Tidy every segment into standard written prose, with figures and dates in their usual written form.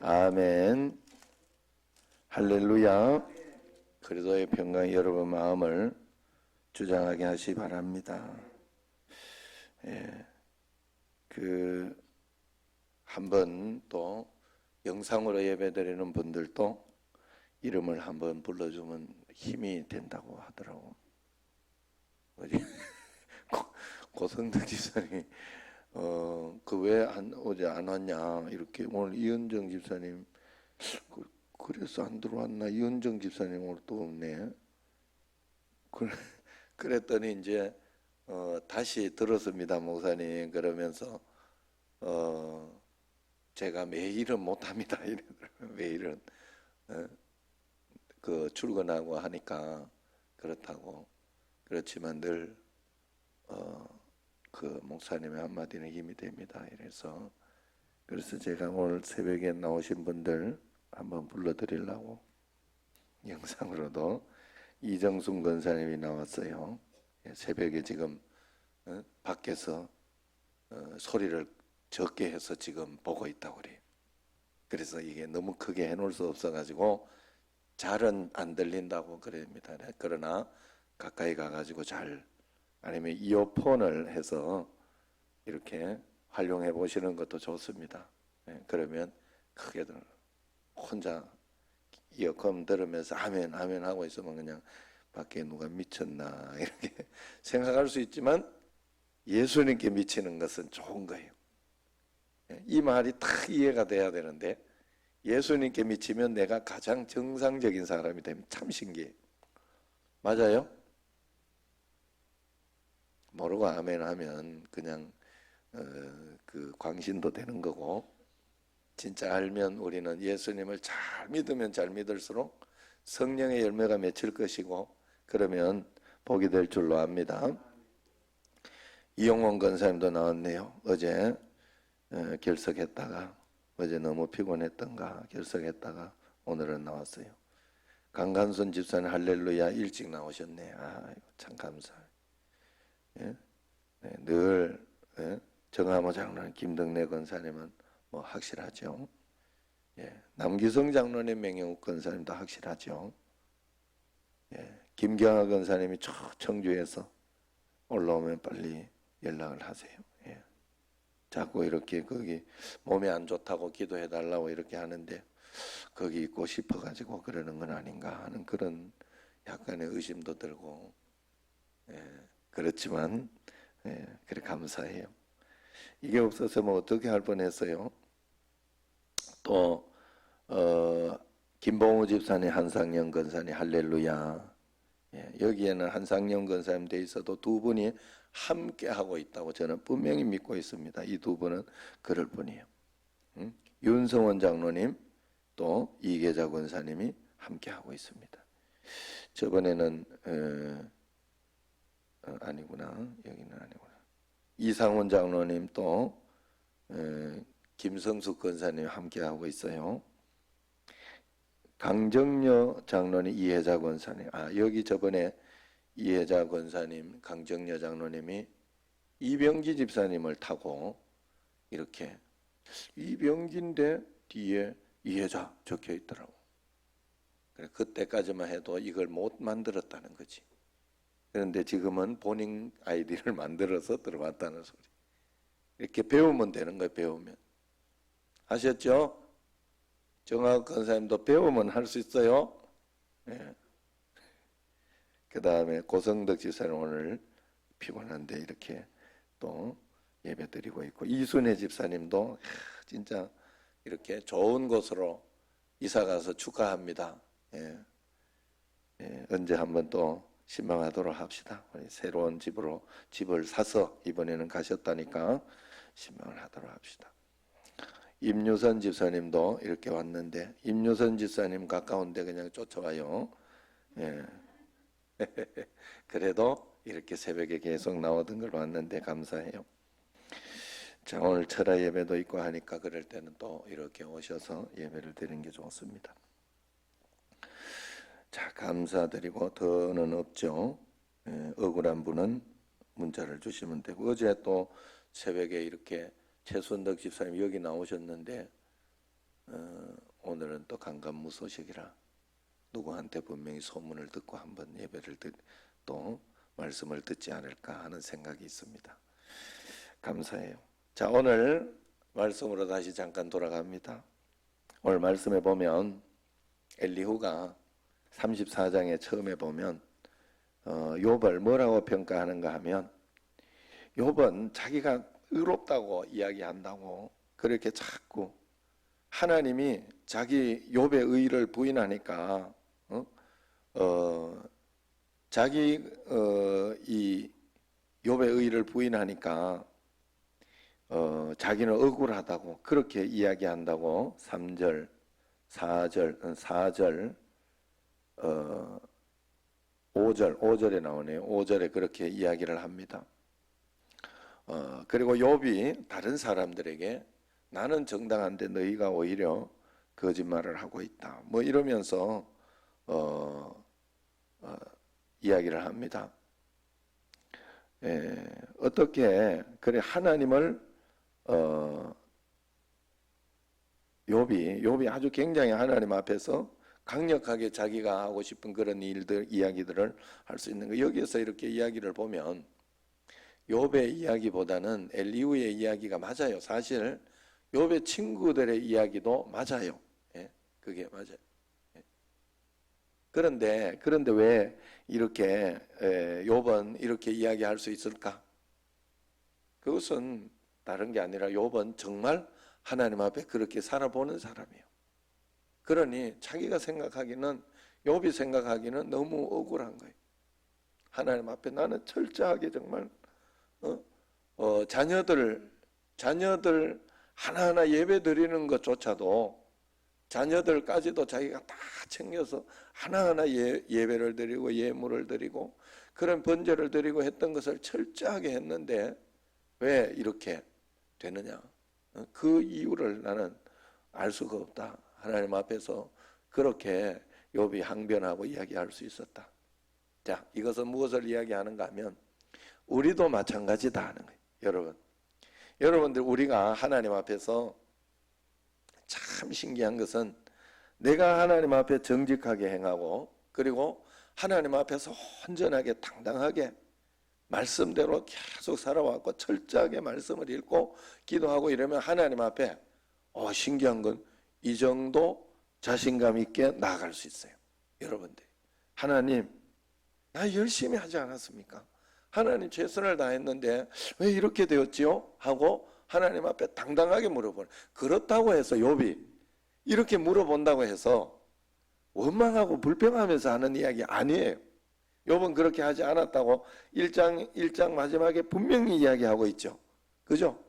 아멘. 할렐루야. 그리스도의 평강이 여러분 마음을 주장하게 하시 바랍니다. 한번 또 영상으로 예배드리는 분들도 이름을 한번 불러주면 힘이 된다고 하더라고. 고성덕 집사님이 그 왜 어제 안 왔냐 이렇게. 오늘 이은정 집사님 그래서 안 들어왔나. 이은정 집사님 오늘 또 없네. 그랬더니 이제 다시 들었습니다, 목사님. 그러면서 제가 매일은 못합니다 이러더라고요. 매일은 그 출근하고 하니까 그렇다고. 그렇지만 늘 그 목사님의 한마디는 힘이 됩니다. 그래서 제가 오늘 새벽에 나오신 분들 한번 불러드리려고 영상으로도 이정순 권사님이 나왔어요. 새벽에 지금 밖에서 소리를 적게 해서 지금 보고 있다고 그래요. 그래서 이게 너무 크게 해놓을 수 없어가지고 잘은 안 들린다고 그럽니다. 그러나 가까이 가가지고 아니면 이어폰을 해서 이렇게 활용해 보시는 것도 좋습니다. 그러면 크게 혼자 이어폰 들으면서 아멘 아멘 하고 있으면 그냥 밖에 누가 미쳤나 이렇게 생각할 수 있지만 예수님께 미치는 것은 좋은 거예요. 이 말이 딱 이해가 돼야 되는데 예수님께 미치면 내가 가장 정상적인 사람이 되면 참 신기해요. 맞아요? 모르고 아멘 하면 그냥 그 광신도 되는 거고, 진짜 알면 우리는 예수님을 잘 믿으면 잘 믿을수록 성령의 열매가 맺힐 것이고, 그러면 복이 될 줄로 압니다. 이용원 권사님도 나왔네요. 어제 결석했다가, 어제 너무 피곤했던가 결석했다가 오늘은 나왔어요. 강간순 집사님 할렐루야 일찍 나오셨네. 참 감사해요. 늘 정하모 장로님, 김덕래 권사님은 뭐 확실하죠. 남기성 장로님, 명영욱 권사님도 확실하죠. 김경아 권사님이 청주에서 올라오면 빨리 연락을 하세요. 자꾸 이렇게 거기 몸이 안 좋다고 기도해 달라고 이렇게 하는데 거기 있고 싶어가지고 그러는 건 아닌가 하는 그런 약간의 의심도 들고, 그렇지만 그래 감사해요. 이게 없어서 어떻게 할 뻔했어요. 또 김봉우 집사님, 한상영 권사님 할렐루야. 여기에는 한상영 권사님 돼 있어도 두 분이 함께 하고 있다고 저는 분명히 믿고 있습니다. 이 두 분은 그럴 뿐이에요. 윤성원 장로님 또 이계자 권사님이 함께 하고 있습니다. 저번에는 아니구나. 여기는 아니구나. 이상원 장로님 또 김성숙 권사님 함께 하고 있어요. 강정여 장로님, 이혜자 권사님. 여기 저번에 이혜자 권사님, 강정여 장로님이 이병기 집사님을 타고 이렇게, 이병기인데 뒤에 이혜자 적혀 있더라고. 그때까지만 해도 이걸 못 만들었다는 거지. 그런데 지금은 본인 아이디를 만들어서 들어왔다는 소리. 이렇게 배우면 되는 거예요. 배우면. 아셨죠? 정학 권사님도 배우면 할 수 있어요. 그 다음에 고성덕 집사님 오늘 피곤한데 이렇게 또 예배 드리고 있고, 이순혜 집사님도 진짜 이렇게 좋은 곳으로 이사가서 축하합니다. 언제 한번 또 신방하도록 합시다. 새로운 집을 사서 이번에는 가셨다니까 신방을 하도록 합시다. 임유선 집사님도 이렇게 왔는데, 임유선 집사님 가까운데 그냥 쫓아와요. 그래도 이렇게 새벽에 계속 나오던 걸 왔는데 감사해요. 자, 오늘 철야 예배도 있고 하니까 그럴 때는 또 이렇게 오셔서 예배를 드리는 게 좋습니다. 자, 감사드리고 더는 없죠. 억울한 분은 문자를 주시면 되고, 어제 또 새벽에 이렇게 최순덕 집사님 여기 나오셨는데 오늘은 또 강간무소식이라 누구한테 분명히 소문을 듣고 한번 예배를 또 말씀을 듣지 않을까 하는 생각이 있습니다. 감사해요. 자, 오늘 말씀으로 다시 잠깐 돌아갑니다. 오늘 말씀에 보면 엘리후가 34장에 처음에 보면 욥을 뭐라고 평가하는가 하면 욥은 자기가 의롭다고 이야기한다고 그렇게 자꾸 하나님이 자기 욥의 의를 부인하니까 자기 이 욥의 의를 부인하니까 자기는 억울하다고 그렇게 이야기한다고 3절, 4절, 5절에 나오네요. 5절에 그렇게 이야기를 합니다. 그리고 욥이 다른 사람들에게 나는 정당한데 너희가 오히려 거짓말을 하고 있다. 뭐 이러면서 이야기를 합니다. 어떻게 그래 하나님을 욥이 아주 굉장히 하나님 앞에서 강력하게 자기가 하고 싶은 그런 이야기들을 할 수 있는 거. 여기에서 이렇게 이야기를 보면 욥의 이야기보다는 엘리후의 이야기가 맞아요. 사실 욥의 친구들의 이야기도 맞아요. 그게 맞아요. 그런데 왜 이렇게 욥은 이렇게 이야기할 수 있을까? 그것은 다른 게 아니라 욥은 정말 하나님 앞에 그렇게 살아보는 사람이에요. 그러니 자기가 생각하기는 욥이 생각하기는 너무 억울한 거예요. 하나님 앞에 나는 철저하게 정말 자녀들 하나하나 예배 드리는 것조차도 자녀들까지도 자기가 다 챙겨서 하나하나 예배를 드리고 예물을 드리고 그런 번제를 드리고 했던 것을 철저하게 했는데 왜 이렇게 되느냐? 그 이유를 나는 알 수가 없다. 하나님 앞에서 그렇게 욥이 항변하고 이야기할 수 있었다. 자, 이것은 무엇을 이야기하는가 하면 우리도 마찬가지다 하는 거예요. 여러분들 우리가 하나님 앞에서 참 신기한 것은 내가 하나님 앞에 정직하게 행하고 그리고 하나님 앞에서 온전하게 당당하게 말씀대로 계속 살아왔고 철저하게 말씀을 읽고 기도하고 이러면 하나님 앞에 신기한 건 이 정도 자신감 있게 나아갈 수 있어요. 여러분들 하나님 나 열심히 하지 않았습니까? 하나님 최선을 다했는데 왜 이렇게 되었지요? 하고 하나님 앞에 당당하게 물어보는. 그렇다고 해서 욥이 이렇게 물어본다고 해서 원망하고 불평하면서 하는 이야기 아니에요. 욥은 그렇게 하지 않았다고 1장 마지막에 분명히 이야기하고 있죠. 그죠?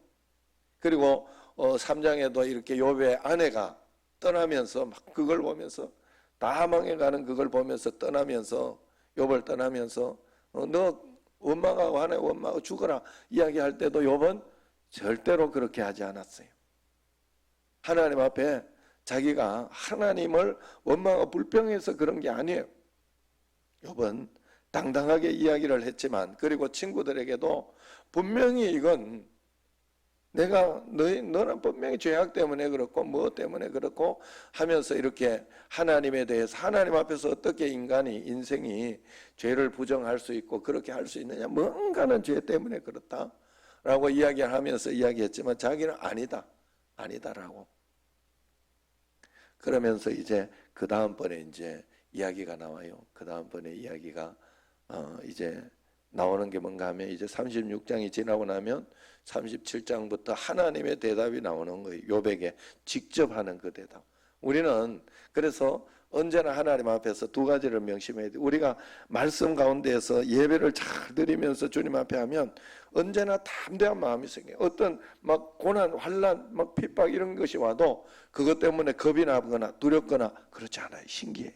그리고 3장에도 이렇게 욥의 아내가 떠나면서 막 그걸 보면서 다 망해가는 그걸 보면서 떠나면서 욥을 떠나면서 너 원망하고 하나님 원망하고 죽어라 이야기할 때도 욥은 절대로 그렇게 하지 않았어요. 하나님 앞에 자기가 하나님을 원망하고 불평해서 그런 게 아니에요. 욥은 당당하게 이야기를 했지만 그리고 친구들에게도 분명히 이건 내가 너는 분명히 죄악 때문에 그렇고 뭐 때문에 그렇고 하면서 이렇게 하나님에 대해서 하나님 앞에서 어떻게 인생이 죄를 부정할 수 있고 그렇게 할 수 있느냐, 뭔가는 죄 때문에 그렇다라고 이야기하면서 이야기했지만 자기는 아니다라고. 그러면서 이제 그 다음번에 이제 이야기가 나와요. 그 다음번에 이야기가 이제 나오는 게 뭔가 하면 이제 36장이 지나고 나면 37장부터 하나님의 대답이 나오는 거예요. 욥에게 직접 하는 그 대답. 우리는 그래서 언제나 하나님 앞에서 두 가지를 명심해야 돼. 우리가 말씀 가운데에서 예배를 잘 드리면서 주님 앞에 하면 언제나 담대한 마음이 생겨요. 어떤 막 고난, 환난, 막 핍박 이런 것이 와도 그것 때문에 겁이 나거나 두렵거나 그렇지 않아요. 신기해요.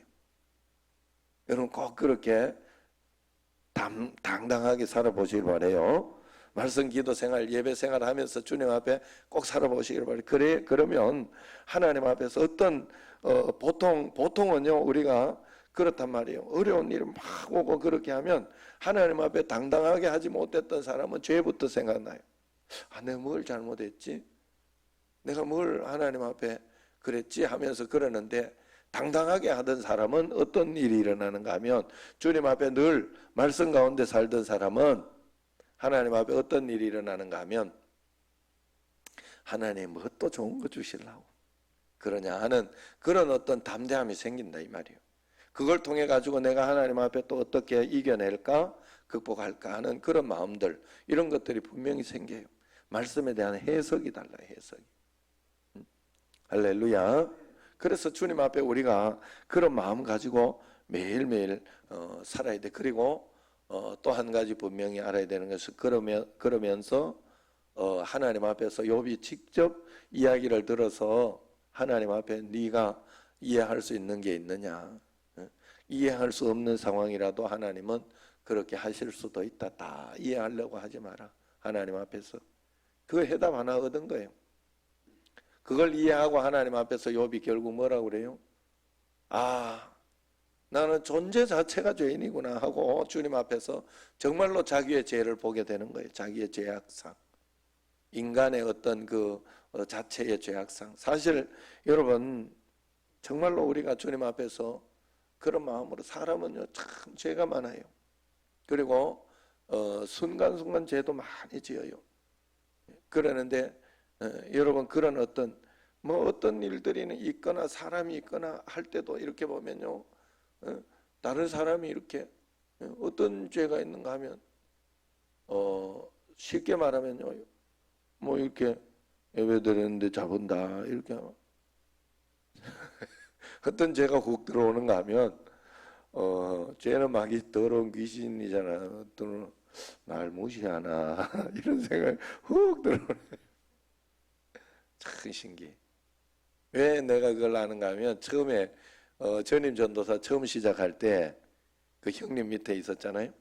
여러분 꼭 그렇게 당당하게 살아보시길 바래요. 말씀 기도 생활, 예배 생활 하면서 주님 앞에 꼭 살아보시길 바래요. 그러면 하나님 앞에서 어떤 보통은요 우리가 그렇단 말이에요. 어려운 일이 막 오고 그렇게 하면 하나님 앞에 당당하게 하지 못했던 사람은 죄부터 생각나요. 내가 뭘 잘못했지? 내가 뭘 하나님 앞에 그랬지 하면서 그러는데, 당당하게 하던 사람은 어떤 일이 일어나는가 하면, 주님 앞에 늘 말씀 가운데 살던 사람은 하나님 앞에 어떤 일이 일어나는가 하면, 하나님 뭐 또 좋은 거 주시려고 그러냐 하는 그런 어떤 담대함이 생긴다 이 말이에요. 그걸 통해 가지고 내가 하나님 앞에 또 어떻게 이겨낼까, 극복할까 하는 그런 마음들, 이런 것들이 분명히 생겨요. 말씀에 대한 해석이 달라요. 해석이. 할렐루야. 그래서 주님 앞에 우리가 그런 마음 가지고 매일매일 살아야 돼. 그리고 또 한 가지 분명히 알아야 되는 것은, 그러면서 하나님 앞에서 욥이 직접 이야기를 들어서 하나님 앞에 네가 이해할 수 있는 게 있느냐, 이해할 수 없는 상황이라도 하나님은 그렇게 하실 수도 있다. 다 이해하려고 하지 마라. 하나님 앞에서 그 해답 하나 얻은 거예요. 그걸 이해하고 하나님 앞에서 욥이 결국 뭐라고 그래요? 아, 나는 존재 자체가 죄인이구나 하고 주님 앞에서 정말로 자기의 죄를 보게 되는 거예요. 자기의 죄악상, 인간의 어떤 그 자체의 죄악상. 사실 여러분, 정말로 우리가 주님 앞에서 그런 마음으로, 사람은요 참 죄가 많아요. 그리고 순간순간 죄도 많이 지어요. 그러는데 여러분, 그런 어떤 일들이 있거나 사람이 있거나 할 때도 이렇게 보면요, 다른 사람이 이렇게 어떤 죄가 있는가 하면 쉽게 말하면요, 뭐 이렇게 예배드렸는데 잡은다 이렇게 하면 어떤 죄가 훅 들어오는가 하면 죄는 막이 더러운 귀신이잖아. 또는 날 무시하나 이런 생각이 훅 들어오네. 참 신기해. 왜 내가 그걸 아는가 하면, 처음에 전임 전도사 처음 시작할 때 그 형님 밑에 있었잖아요.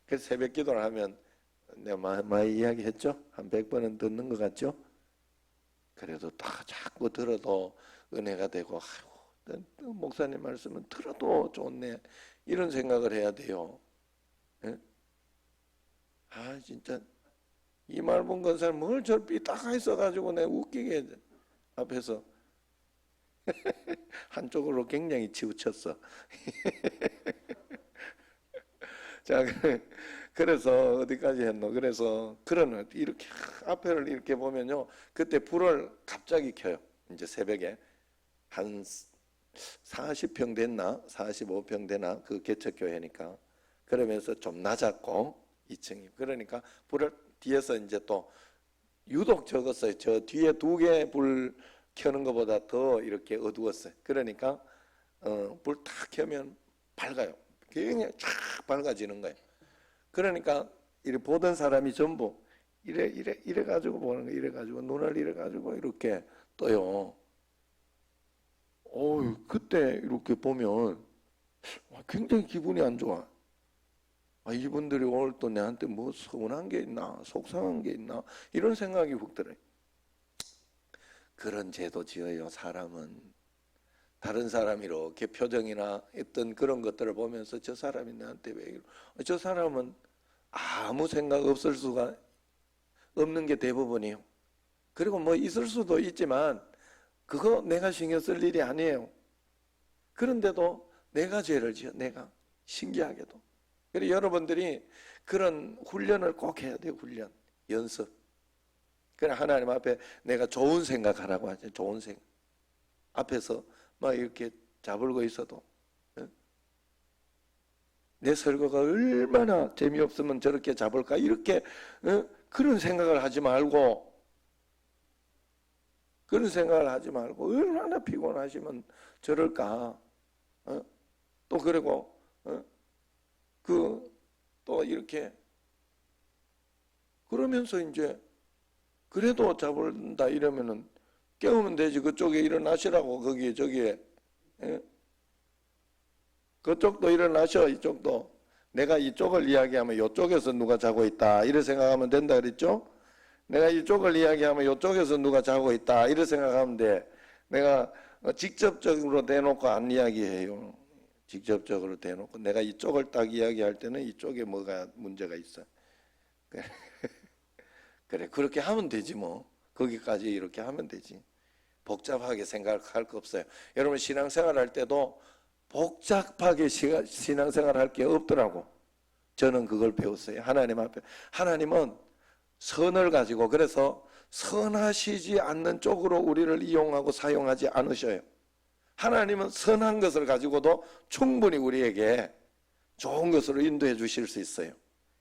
그래서 새벽 기도를 하면 내가 많이 이야기했죠. 한 100번은 듣는 것 같죠. 그래도 다 자꾸 들어도 은혜가 되고, 아이고, 목사님 말씀은 들어도 좋네, 이런 생각을 해야 돼요. 예? 아 진짜 이말본 건사는 뭘 저 삐딱하 있어가지고 내가 웃기게 앞에서 한쪽으로 굉장히 치우쳤어. 자, 그래서 어디까지 했노? 그래서 그런 이렇게 앞에를 이렇게 보면요, 그때 불을 갑자기 켜요. 이제 새벽에 한 40평 됐나 45평 되나, 그 개척교회니까. 그러면서 좀 낮았고 2층이, 그러니까 불을 뒤에서 이제 또 유독 적었어요. 저 뒤에 2개 불 켜는 것보다 더 이렇게 어두웠어요. 그러니까 불 탁 켜면 밝아요. 굉장히 쫙 밝아지는 거예요. 그러니까 이래 보던 사람이 전부 이래 가지고 보는 거예요. 이래 가지고 눈을 이래 가지고 이렇게 떠요. 그때 이렇게 보면 굉장히 기분이 안 좋아. 이분들이 오늘 또 내한테 뭐 서운한 게 있나, 속상한 게 있나, 이런 생각이 훅 들어요. 그런 죄도 지어요. 사람은 다른 사람이 이렇게 표정이나 어떤 그런 것들을 보면서 저 사람이 나한테 왜 이러, 저 사람은 아무 생각 없을 수가 없는 게 대부분이에요. 그리고 뭐 있을 수도 있지만 그거 내가 신경 쓸 일이 아니에요. 그런데도 내가 죄를 지어, 내가. 신기하게도. 그래서 여러분들이 그런 훈련을 꼭 해야 돼요. 훈련, 연습. 그래, 하나님 앞에 내가 좋은 생각하라고 하죠. 좋은 생각. 앞에서 막 이렇게 자불고 있어도 내 설교가 얼마나 재미없으면 저렇게 잡을까, 이렇게 그런 생각을 하지 말고, 그런 생각을 하지 말고, 얼마나 피곤하시면 저럴까. 또 그리고 또 이렇게 그러면서 이제 그래도 잡을다 이러면은 깨우면 되지. 그쪽에 일어나시라고. 거기에 저기에 그쪽도 일어나셔. 이쪽도. 내가 이쪽을 이야기하면 이쪽에서 누가 자고 있다, 이렇게 생각하면 된다 그랬죠. 내가 이쪽을 이야기하면 이쪽에서 누가 자고 있다, 이렇게 생각하면 돼. 내가 직접적으로 대놓고 안 이야기해요. 직접적으로 대놓고 내가 이쪽을 딱 이야기할 때는 이쪽에 뭐가 문제가 있어. 그래, 그렇게 하면 되지 뭐. 거기까지 이렇게 하면 되지. 복잡하게 생각할 거 없어요. 여러분 신앙생활 할 때도 복잡하게 신앙생활 할 게 없더라고. 저는 그걸 배웠어요. 하나님 앞에. 하나님은 선을 가지고, 그래서 선하시지 않는 쪽으로 우리를 이용하고 사용하지 않으셔요. 하나님은 선한 것을 가지고도 충분히 우리에게 좋은 것으로 인도해 주실 수 있어요.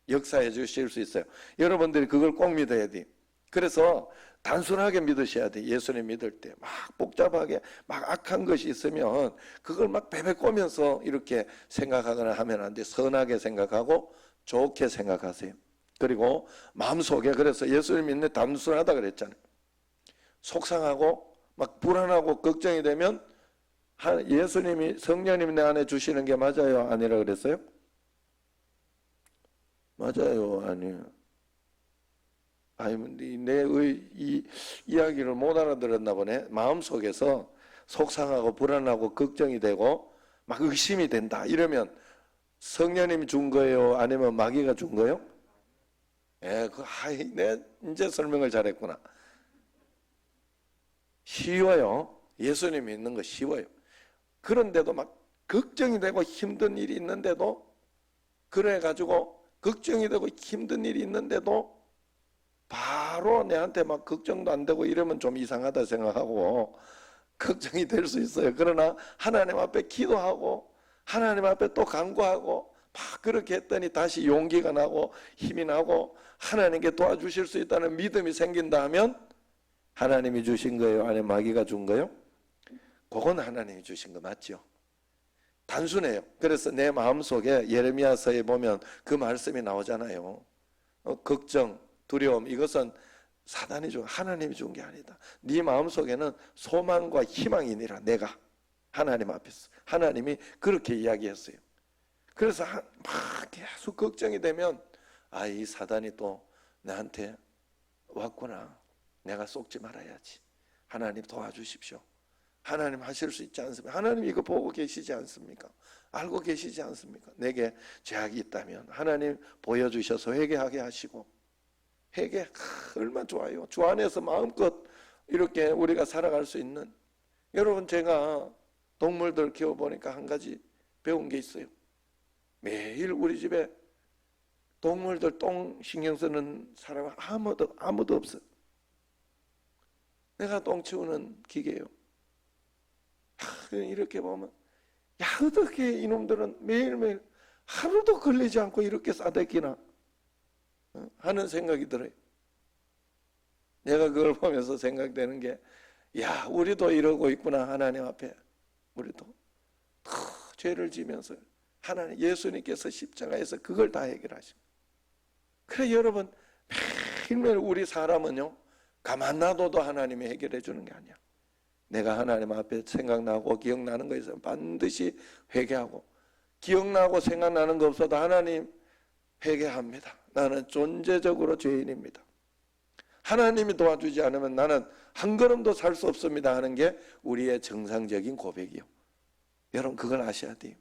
역사해 주실 수 있어요. 여러분들이 그걸 꼭 믿어야 돼요. 그래서 단순하게 믿으셔야 돼요. 예수님 믿을 때 막 복잡하게 막 악한 것이 있으면 그걸 막 베베 꼬면서 이렇게 생각하거나 하면 안 돼요. 선하게 생각하고 좋게 생각하세요. 그리고 마음속에, 그래서 예수님 믿는 단순하다 그랬잖아요. 속상하고 막 불안하고 걱정이 되면 예수님이, 성령님이 내 안에 주시는 게 맞아요, 아니라 그랬어요? 맞아요, 아니요. 아니, 내 이 이야기를 못 알아들었나 보네. 마음속에서 속상하고 불안하고 걱정이 되고 막 의심이 된다 이러면 성령님이 준 거예요, 아니면 마귀가 준 거예요? 예, 내 이제 설명을 잘했구나. 쉬워요. 예수님 믿는 거 쉬워요. 그런데도 막 걱정이 되고 힘든 일이 있는데도, 그래가지고 걱정이 되고 힘든 일이 있는데도 바로 내한테 막 걱정도 안 되고 이러면 좀 이상하다 생각하고 걱정이 될 수 있어요. 그러나 하나님 앞에 기도하고 하나님 앞에 또 간구하고 막 그렇게 했더니 다시 용기가 나고 힘이 나고 하나님께 도와주실 수 있다는 믿음이 생긴다 하면 하나님이 주신 거예요, 아니면 마귀가 준 거예요? 그건 하나님이 주신 거 맞죠? 단순해요. 그래서 내 마음속에 예레미야서에 보면 그 말씀이 나오잖아요. 걱정, 두려움, 이것은 사단이 준, 하나님이 준 게 아니다. 네 마음속에는 소망과 희망이니라. 내가 하나님 앞에서 하나님이 그렇게 이야기했어요. 그래서 막 계속 걱정이 되면 이 사단이 또 나한테 왔구나. 내가 속지 말아야지. 하나님 도와주십시오. 하나님 하실 수 있지 않습니까? 하나님 이거 보고 계시지 않습니까? 알고 계시지 않습니까? 내게 죄악이 있다면 하나님 보여주셔서 회개하게 하시고, 회개 얼마나 좋아요. 주 안에서 마음껏 이렇게 우리가 살아갈 수 있는. 여러분, 제가 동물들 키워보니까 한 가지 배운 게 있어요. 매일 우리 집에 동물들 똥 신경 쓰는 사람은 아무도 없어요. 내가 똥 치우는 기계예요. 이렇게 보면 어떻게 이놈들은 매일매일 하루도 걸리지 않고 이렇게 싸대기나 하는 생각이 들어요. 내가 그걸 보면서 생각되는 게, 우리도 이러고 있구나. 하나님 앞에 우리도 죄를 지면서 하나님, 예수님께서 십자가에서 그걸 다 해결하시고. 그래 여러분, 매일매일 우리 사람은요, 가만 놔둬도 하나님이 해결해 주는 게 아니야. 내가 하나님 앞에 생각나고 기억나는 거 있으면 반드시 회개하고, 기억나고 생각나는 거 없어도 하나님 회개합니다. 나는 존재적으로 죄인입니다. 하나님이 도와주지 않으면 나는 한 걸음도 살 수 없습니다 하는 게 우리의 정상적인 고백이요. 여러분 그걸 아셔야 돼요.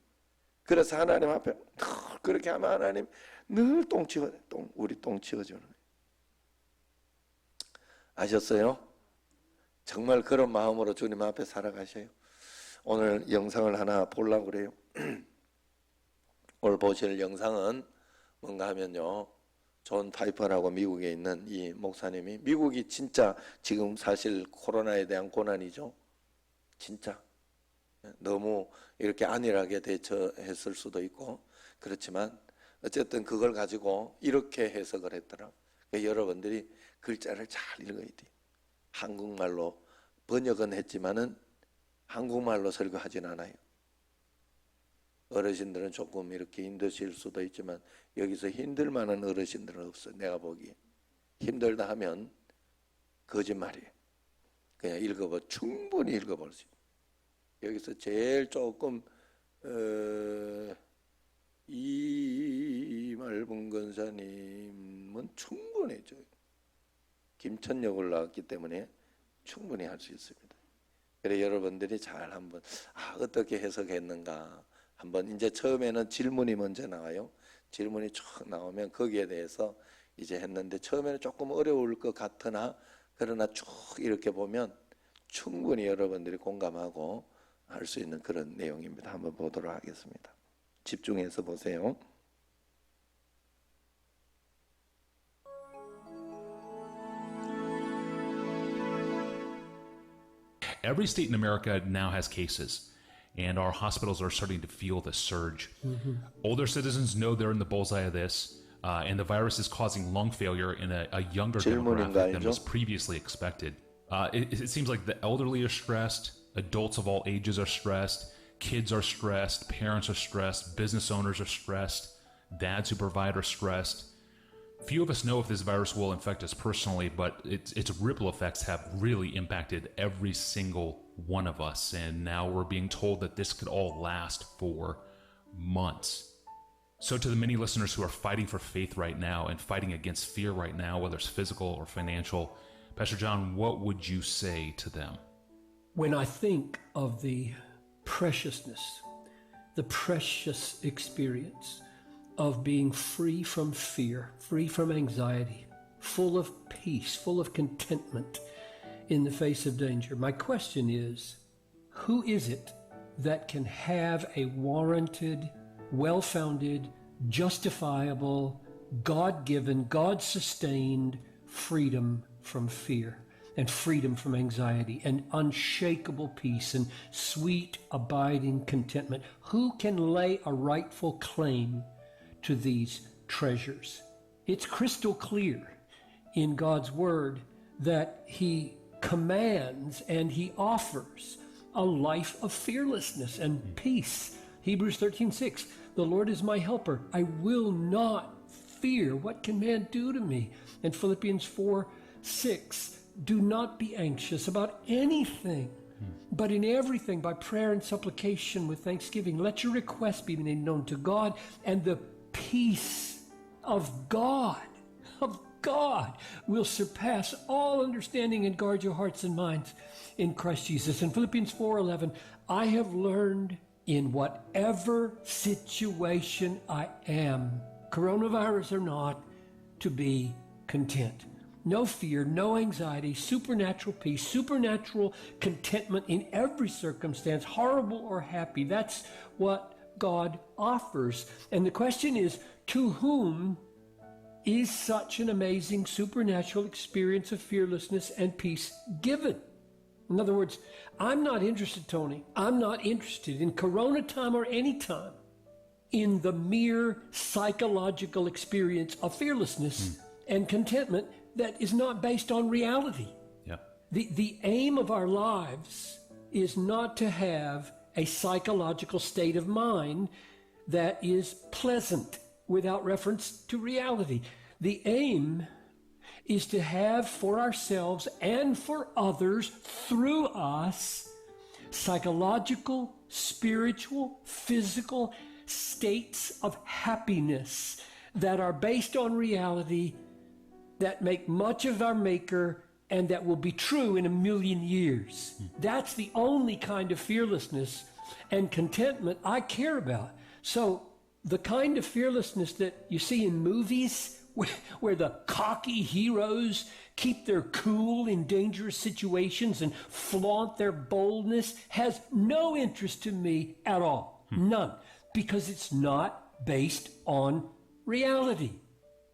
그래서 하나님 앞에 그렇게 하면 하나님 늘 우리 똥 치워주는 거예요. 아셨어요? 정말 그런 마음으로 주님 앞에 살아가셔요. 오늘 영상을 하나 보려고 그래요. 오늘 보실 영상은 뭔가 하면요, 존 파이퍼라고 미국에 있는 이 목사님이, 미국이 진짜 지금 사실 코로나에 대한 고난이죠. 진짜 너무 이렇게 안일하게 대처했을 수도 있고, 그렇지만 어쨌든 그걸 가지고 이렇게 해석을 했더라. 그러니까 여러분들이 글자를 잘 읽어야 돼요. 한국말로 번역은 했지만은 한국말로 설교하진 않아요. 어르신들은 조금 이렇게 힘드실 수도 있지만 여기서 힘들 만한 어르신들은 없어요. 내가 보기에 힘들다 하면 거짓말이에요. 그냥 충분히 읽어볼 수 있어요. 여기서 제일 조금 이말분 권사님은 충분히 김천역을 나왔기 때문에 충분히 할 수 있습니다. 그래 여러분들이 잘 한번 어떻게 해석했는가 한번, 이제 처음에는 질문이 먼저 나와요. 질문이 쭉 나오면 거기에 대해서 이제 했는데 처음에는 조금 어려울 것 같으나, 그러나 쭉 이렇게 보면 충분히 여러분들이 공감하고 할 수 있는 그런 내용입니다. 한번 보도록 하겠습니다. 집중해서 보세요. Every state in America now has cases, and our hospitals are starting to feel the surge. Older citizens know they're in the bullseye of this, and the virus is causing lung failure in a younger demographic than was previously expected. It seems like the elderly are stressed, adults of all ages are stressed, kids are stressed, parents are stressed, business owners are stressed, dads who provide are stressed. Few of us know if this virus will infect us personally, but its ripple effects have really impacted every single one of us, and now we're being told that this could all last for months. So to the many listeners who are fighting for faith right now and fighting against fear right now, whether it's physical or financial, Pastor John, what would you say to them? When I think of the preciousness, the precious experience of being free from fear, free from anxiety, full of peace, full of contentment in the face of danger, my question is, who is it that can have a warranted, well-founded, justifiable, God-given, God-sustained freedom from fear and freedom from anxiety and unshakable peace and sweet, abiding contentment? Who can lay a rightful claim to these treasures? It's crystal clear in God's word that he commands and he offers a life of fearlessness and peace. Hebrews 13:6, the Lord is my helper. I will not fear. What can man do to me? And Philippians 4:6, do not be anxious about anything, but in everything by prayer and supplication with thanksgiving, let your requests be made known to God, and the peace of God will surpass all understanding and guard your hearts and minds in Christ Jesus. In Philippians 4:11, I have learned in whatever situation I am, coronavirus or not, to be content. No fear, no anxiety, supernatural peace, supernatural contentment in every circumstance, horrible or happy. That's what God offers. And the question is, to whom is such an amazing supernatural experience of fearlessness and peace given? In other words, I'm not interested, Tony, I'm not interested in Corona time or any time in the mere psychological experience of fearlessness and contentment that is not based on reality. Yeah. The aim of our lives is not to have a psychological state of mind that is pleasant without reference to reality. The aim is to have for ourselves and for others through us psychological, spiritual, physical states of happiness that are based on reality, that make much of our Maker, and that will be true in 1,000,000 years. That's the only kind of fearlessness and contentment I care about. So the kind of fearlessness that you see in movies, where the cocky heroes keep their cool in dangerous situations and flaunt their boldness, has no interest to me at all. None. Because it's not based on reality.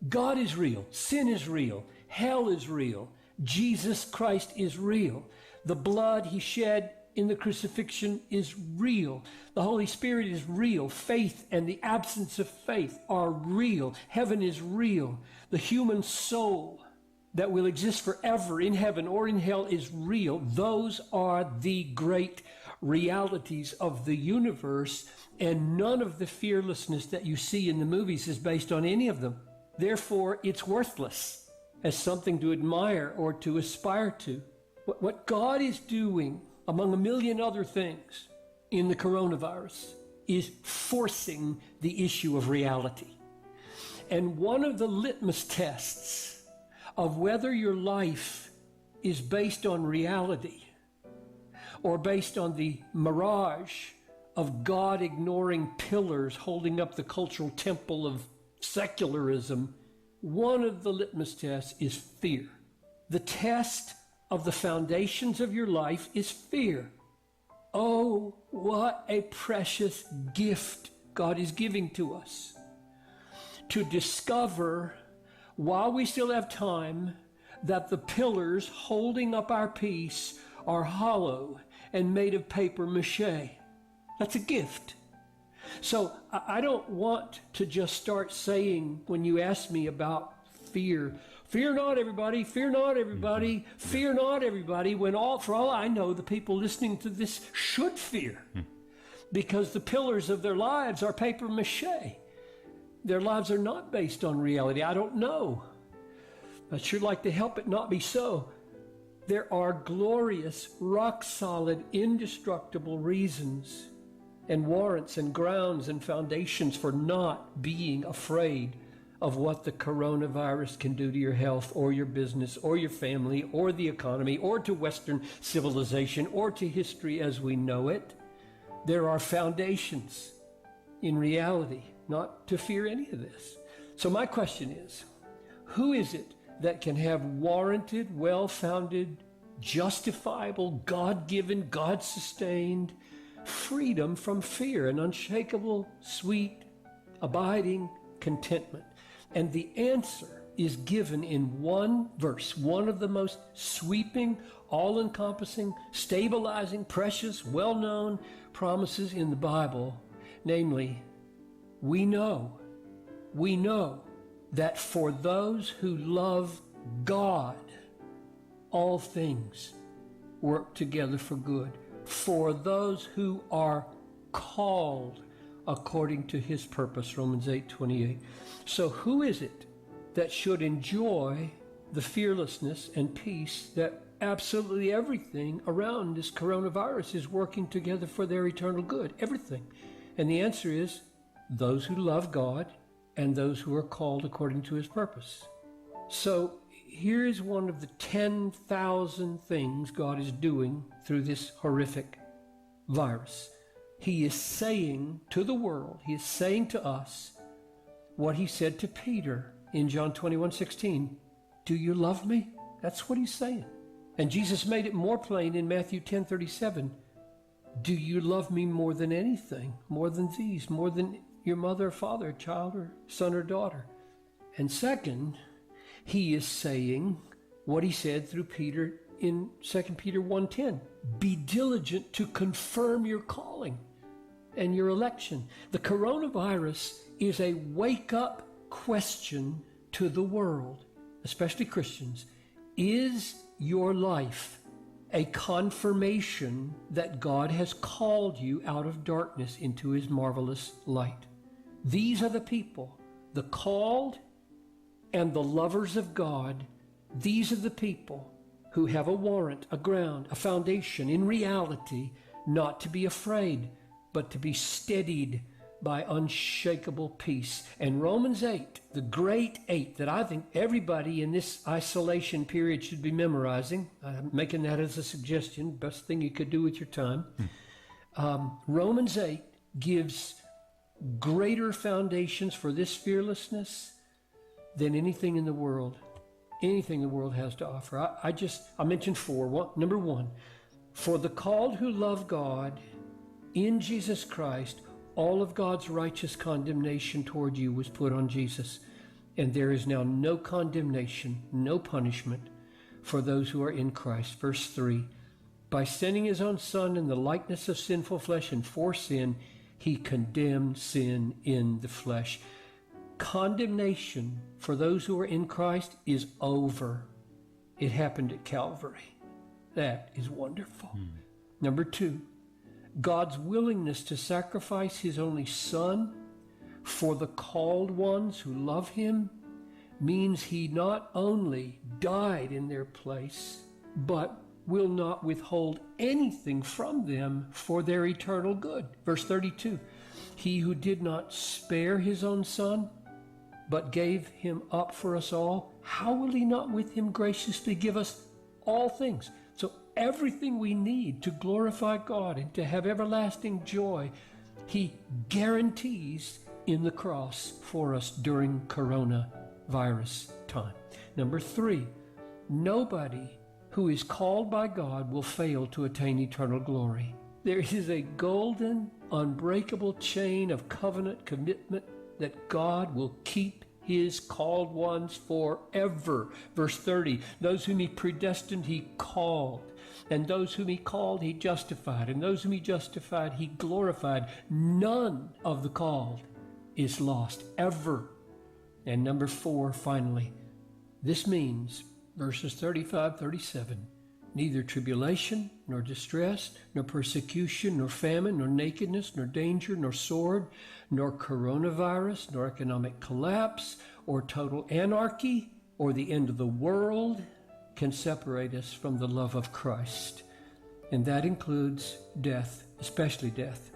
God is real. Sin is real. Hell is real. Jesus Christ is real. The blood he shed in the crucifixion is real. The Holy Spirit is real. Faith and the absence of faith are real. Heaven is real. The human soul that will exist forever in heaven or in hell is real. Those are the great realities of the universe, and none of the fearlessness that you see in the movies is based on any of them. Therefore, it's worthless as something to admire or to aspire to. What God is doing, among 1,000,000 other things, in the coronavirus is forcing the issue of reality. And one of the litmus tests of whether your life is based on reality or based on the mirage of God-ignoring pillars holding up the cultural temple of secularism, one of the litmus tests is fear. The test of the foundations of your life is fear. Oh, what a precious gift God is giving to us to discover, while we still have time, that the pillars holding up our peace are hollow and made of paper mache. That's a gift. So I don't want to just start saying, when you ask me about fear, fear not everybody, fear not everybody, fear not everybody, when for all I know, the people listening to this should fear because the pillars of their lives are paper mache. Their lives are not based on reality. I don't know. I'd sure like to help it not be so. There are glorious, rock-solid, indestructible reasons and warrants and grounds and foundations for not being afraid of what the coronavirus can do to your health or your business or your family or the economy or to Western civilization or to history as we know it. There are foundations in reality not to fear any of this. So my question is, who is it that can have warranted, well-founded, justifiable, God-given, God-sustained freedom from fear and unshakable, sweet, abiding contentment? And the answer is given in one verse, one of the most sweeping, all-encompassing, stabilizing, precious, well-known promises in the Bible, namely, we know that for those who love God, all things work together for good. For those who are called according to his purpose, Romans 8:28. So who is it that should enjoy the fearlessness and peace that absolutely everything around this coronavirus is working together for their eternal good? Everything. And the answer is those who love God and those who are called according to his purpose. So here's one of the 10,000 things God is doing through this horrific virus. He is saying to the world, he is saying to us what he said to Peter in John 21:16. Do you love me? That's what he's saying. And Jesus made it more plain in Matthew 10:37. Do you love me more than anything, more than these, more than your mother or father, child or son or daughter? And second, he is saying what he said through Peter in 2 Peter 1:10. Be diligent to confirm your calling and your election. The coronavirus is a wake-up question to the world, especially Christians. Is your life a confirmation that God has called you out of darkness into his marvelous light? These are the people, the called and the lovers of God. These are the people who have a warrant, a ground, a foundation in reality, not to be afraid, but to be steadied by unshakable peace. And Romans 8, the great 8 that I think everybody in this isolation period should be memorizing, I'm making that as a suggestion, best thing you could do with your time. Romans 8 gives greater foundations for this fearlessness than anything in the world has to offer. I mentioned four. Number one, for the called who love God in Jesus Christ, all of God's righteous condemnation toward you was put on Jesus. And there is now no condemnation, no punishment for those who are in Christ. Verse 3, by sending his own Son in the likeness of sinful flesh and for sin, he condemned sin in the flesh. Condemnation for those who are in Christ is over. It happened at Calvary. That is wonderful. Number two, God's willingness to sacrifice his only Son for the called ones who love him means he not only died in their place, but will not withhold anything from them for their eternal good. Verse 32, he who did not spare his own Son, but gave him up for us all, how will he not with him graciously give us all things? So everything we need to glorify God and to have everlasting joy, he guarantees in the cross for us during coronavirus time. Number three, nobody who is called by God will fail to attain eternal glory. There is a golden, unbreakable chain of covenant commitment that God will keep his called ones forever. Verse 30, those whom he predestined, he called. And those whom he called, he justified. And those whom he justified, he glorified. None of the called is lost, ever. And number 4, finally, this means, verses 35, 37, neither tribulation, nor distress, nor persecution, nor famine, nor nakedness, nor danger, nor sword, nor coronavirus, nor economic collapse, or total anarchy, or the end of the world can separate us from the love of Christ. And that includes death, especially death,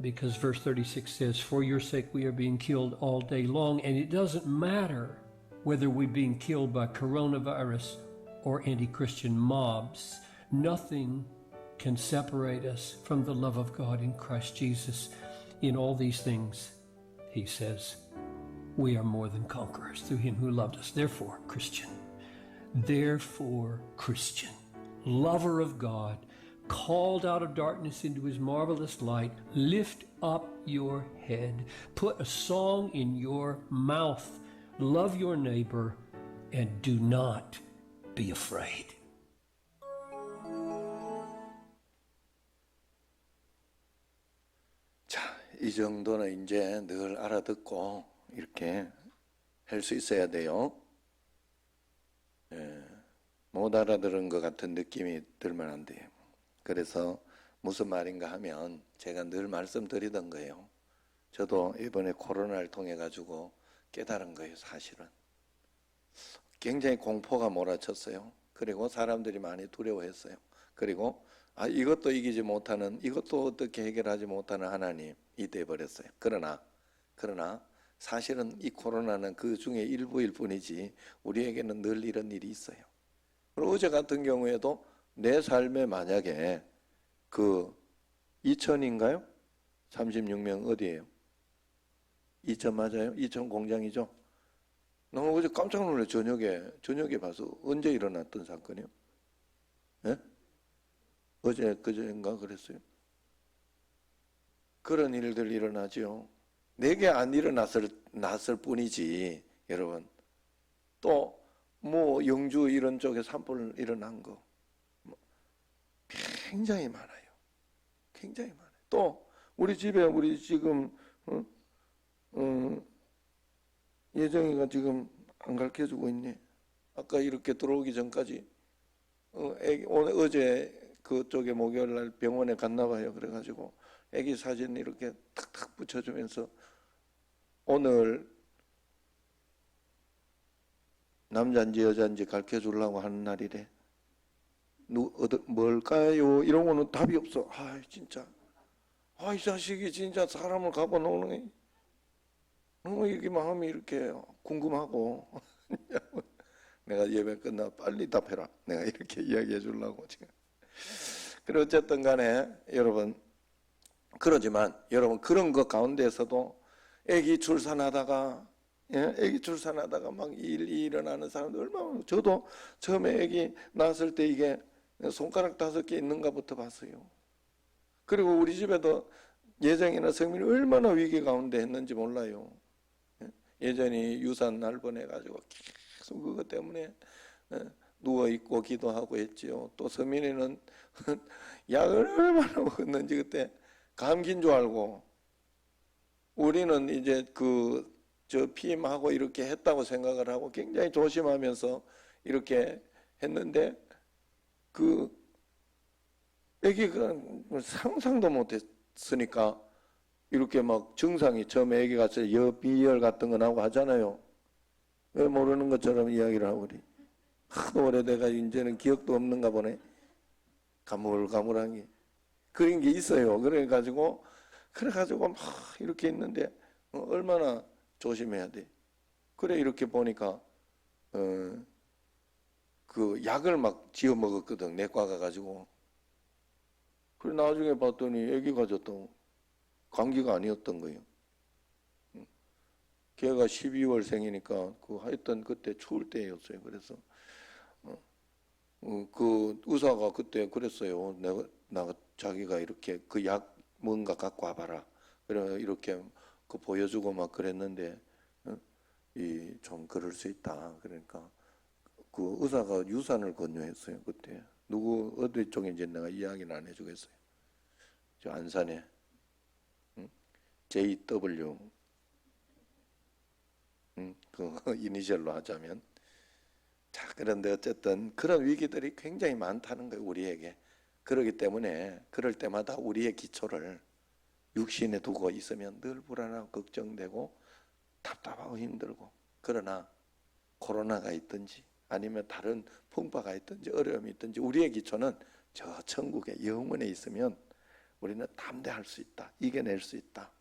because verse 36 says, for your sake we are being killed all day long. And it doesn't matter whether we're being killed by coronavirus or anti-Christian mobs. Nothing can separate us from the love of God in Christ Jesus. In all these things, he says, we are more than conquerors through him who loved us. Therefore, Christian, lover of God, called out of darkness into his marvelous light, lift up your head, put a song in your mouth, love your neighbor, and do not be afraid. 자, 이 정도는 이제 늘 알아듣고 이렇게 할 수 있어야 돼요. 못 알아들은 것 같은 느낌이 들면 안 돼요. 그래서 무슨 말인가 하면 제가 늘 말씀드리던 거예요. 저도 이번에 코로나를 통해 가지고 깨달은 거예요. 사실은 굉장히 공포가 몰아쳤어요. 그리고 사람들이 많이 두려워했어요. 그리고 이것도 이기지 못하는, 이것도 어떻게 해결하지 못하는 하나님이 돼버렸어요. 그러나 사실은 이 코로나는 그 중에 일부일 뿐이지 우리에게는 늘 이런 일이 있어요. 그리고 어제 같은 경우에도 내 삶에 만약에 그 2천인가요? 36명 어디예요? 2천 맞아요? 2천 공장이죠? 너무 어제 깜짝 놀래. 저녁에 봐서. 언제 일어났던 사건이요? 예? 어제 그제인가 그랬어요. 그런 일들 일어나죠. 내게 안 일어났을 뿐이지, 여러분. 또 뭐 영주 이런 쪽에 산불 일어난 거 굉장히 많아요. 굉장히 많아요. 또 우리 집에 우리 지금 예정이가 지금 안 가르쳐주고 있네. 아까 이렇게 들어오기 전까지 어제 그쪽에 목요일 날 병원에 갔나 봐요. 그래가지고 애기 사진 이렇게 탁탁 붙여주면서 오늘 남자인지 여자인지 가르쳐주려고 하는 날이래. 뭘까요? 이런 거는 답이 없어. 진짜. 이 자식이 진짜 사람을 갖고 노는 너무 이렇게 마음이 이렇게 궁금하고 내가 예배 끝나 빨리 답해라. 내가 이렇게 이야기해 주려고 지금. 그래 어쨌든 간에 여러분 그러지만 여러분 그런 것 가운데서도 애기 출산하다가 막 일이 일어나는 사람들 얼마나. 저도 처음에 애기 낳았을 때 이게 손가락 5개 있는가부터 봤어요. 그리고 우리 집에도 예정이나 성민이 얼마나 위기 가운데 했는지 몰라요. 예전이 유산 날 보내가지고 계속 그것 때문에 누워있고 기도하고 했지요. 또 서민이는 약을 얼마나 먹었는지 그때 감기인 줄 알고. 우리는 이제 피임하고 이렇게 했다고 생각을 하고 굉장히 조심하면서 이렇게 했는데 애기가 상상도 못했으니까 이렇게 막 증상이 처음에 애기 갔을 때 비열 같은 거 나오고 하잖아요. 왜 모르는 것처럼 이야기를 하고 우리 하도 오래돼가 이제는 기억도 없는가 보네. 가물가물한 게 그런 게 있어요. 그래가지고 막 이렇게 있는데 얼마나 조심해야 돼. 그래 이렇게 보니까 그 약을 막 지어 먹었거든. 내과 가가지고. 그래 나중에 봤더니 애기가 졌다고. 감기가 아니었던 거예요. 걔가 12월 생이니까 하여튼 그때 추울 때였어요. 그래서 그 의사가 그때 그랬어요. 내가 자기가 이렇게 그 약 뭔가 갖고 와봐라. 그래 이렇게 그 보여주고 막 그랬는데 이 좀 그럴 수 있다. 그러니까 그 의사가 유산을 권유했어요. 그때 누구 어디 쪽인지 내가 이야기는 안 해주겠어요. 저 안산에 JW 그 이니셜로 하자면 자 그런데 어쨌든 그런 위기들이 굉장히 많다는 거예요. 우리에게. 그렇기 때문에 그럴 때마다 우리의 기초를 육신에 두고 있으면 늘 불안하고 걱정되고 답답하고 힘들고 그러나 코로나가 있든지 아니면 다른 풍파가 있든지 어려움이 있든지 우리의 기초는 저 천국의 영원에 있으면 우리는 담대할 수 있다. 이겨낼 수 있다.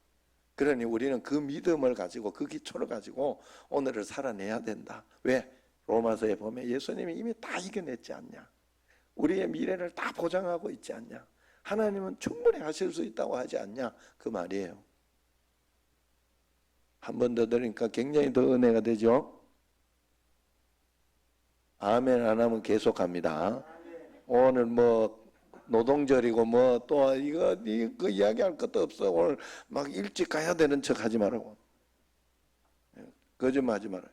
그러니 우리는 그 믿음을 가지고 그 기초를 가지고 오늘을 살아내야 된다. 왜? 로마서에 보면 예수님이 이미 다 이겨냈지 않냐. 우리의 미래를 다 보장하고 있지 않냐. 하나님은 충분히 하실 수 있다고 하지 않냐. 그 말이에요. 한 번 더 들으니까 굉장히 더 은혜가 되죠. 아멘 안 하면 계속합니다. 오늘 뭐 노동절이고 뭐 또 이거 이야기할 것도 없어. 오늘 막 일찍 가야 되는 척 하지 말라고. 거짓말하지 마라.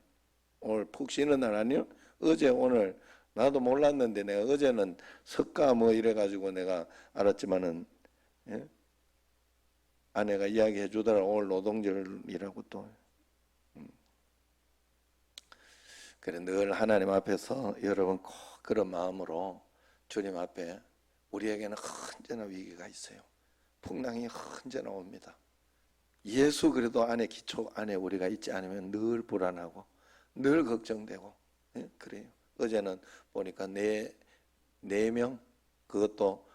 오늘 푹 쉬는 날 아니요? 어제 오늘 나도 몰랐는데 내가 어제는 석가 뭐 이래가지고 내가 알았지만은 예? 아내가 이야기해 주더라. 오늘 노동절이라고 또. 그래 늘 하나님 앞에서 여러분 꼭 그런 마음으로 주님 앞에 우리에게는 언제나 위기가 있어요. 풍랑이 언제나 옵니다. 예수 그래도 안에 기초 안에 우리가 있지 않으면 늘 불안하고 늘 걱정되고 예? 그래요. 어제는 보니까 네 명 그것도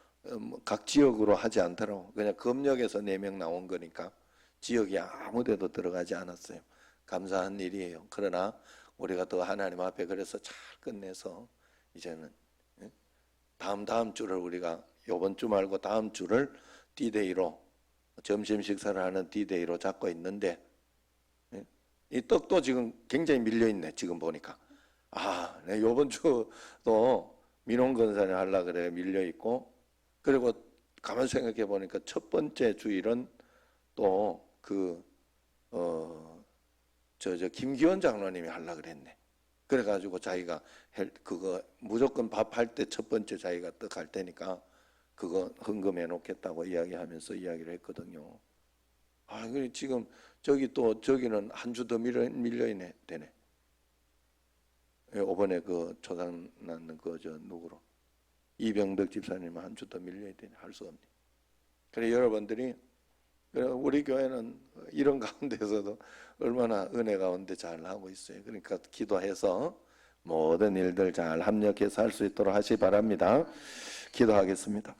각 지역으로 하지 않더라고. 그냥 검역에서 4명 나온 거니까 지역이 아무데도 들어가지 않았어요. 감사한 일이에요. 그러나 우리가 더 하나님 앞에 그래서 잘 끝내서 이제는 다음 주를 우리가 이번 주 말고 다음 주를 D-Day로 점심 식사를 하는 D-Day로 잡고 있는데 이 떡도 지금 굉장히 밀려 있네. 지금 보니까 내 이번 주도 민원건사를 하려고 그래 밀려 있고 그리고 가만 생각해 보니까 첫 번째 주일은 또 김기원 장로님이 하려고 그랬네. 그래가지고 자기가 그거 무조건 밥할 때 첫 번째 자기가 떡 할 테니까 그거 헌금해 놓겠다고 이야기하면서 이야기를 했거든요. 그래 지금 저기는 한 주 더 밀려 있네 되네. 이번에 그 초상 낳는 누구로 이병덕 집사님은 한 주 더 밀려야 되네. 할 수 없네. 그래 여러분들이 우리 교회는 이런 가운데서도 얼마나 은혜 가운데 잘 하고 있어요. 그러니까 기도해서 모든 일들 잘 합력해서 할 수 있도록 하시기 바랍니다. 기도하겠습니다.